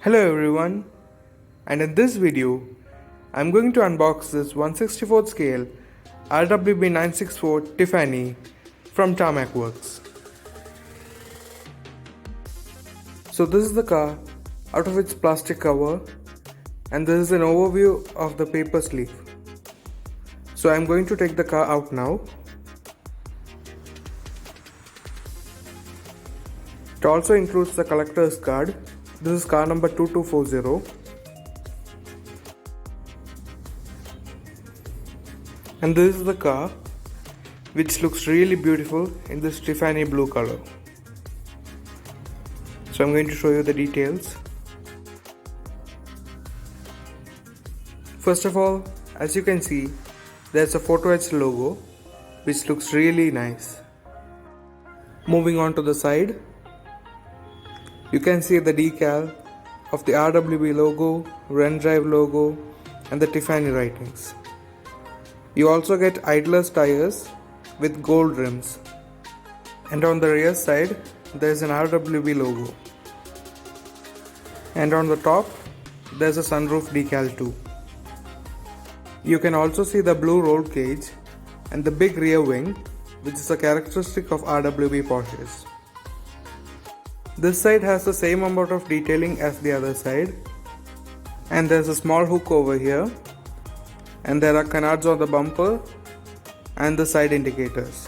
Hello everyone, and in this video I'm going to unbox this 1/64 scale RWB 964 Tiffany from Tarmac Works. So this is the car out of its plastic cover, and this is an overview of the paper sleeve. So I'm going to take the car out now. It also includes the collector's card. This is car number 2240. And this is the car, which looks really beautiful in this Tiffany blue color. So I'm going to show you the details. First of all, as you can see, there's a photo etched logo, which looks really nice. Moving on to the side, you can see the decal of the RWB logo, Ren Drive logo, and the Tiffany writings. You also get idler's tires with gold rims. And on the rear side, there is an RWB logo. And on the top, there is a sunroof decal too. You can also see the blue roll cage and the big rear wing, which is a characteristic of RWB Porsches. This side has the same amount of detailing as the other side, and there's a small hook over here, and there are canards on the bumper and the side indicators.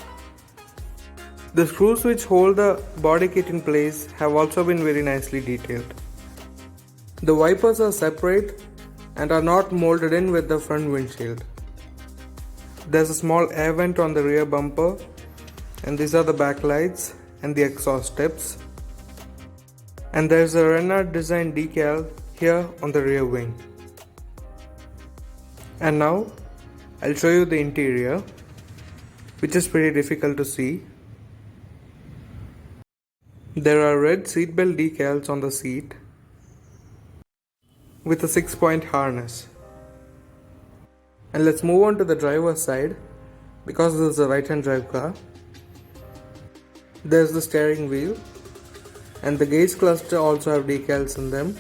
The screws which hold the body kit in place have also been very nicely detailed. The wipers are separate and are not molded in with the front windshield. There's a small air vent on the rear bumper, and these are the backlights and the exhaust tips. And there's a Renard design decal here on the rear wing. And now I'll show you the interior, which is pretty difficult to see. There are red seatbelt decals on the seat with a 6-point harness. And let's move on to the driver's side, because this is a right-hand drive car. There's the steering wheel, and the gauge cluster also have decals in them.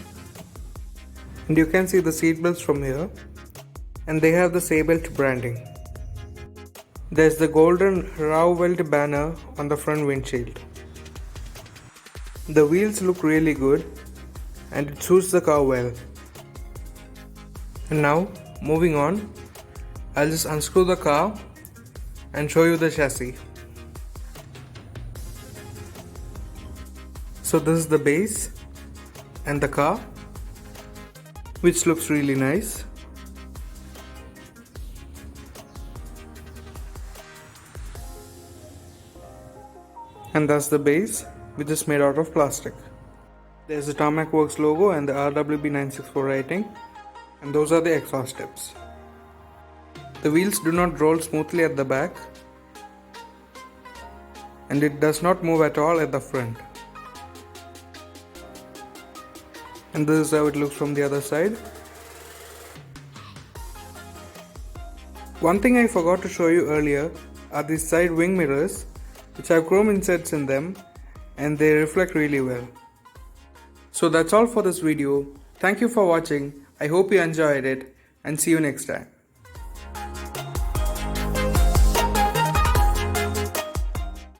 And you can see the seat belts from here, and they have the Sabelt branding. There's the golden raw welt banner on the front windshield. The wheels look really good, and it suits the car well. And now, moving on, I'll just unscrew the car and show you the chassis. So this is the base and the car, which looks really nice. And that's the base, which is made out of plastic. There's the Tarmac Works logo and the RWB 964 writing, and those are the exhaust tips. The wheels do not roll smoothly at the back, and it does not move at all at the front. And this is how it looks from the other side. One thing I forgot to show you earlier are these side wing mirrors, which have chrome insets in them, and they reflect really well. So that's all for this video. Thank you for watching. I hope you enjoyed it, and see you next time.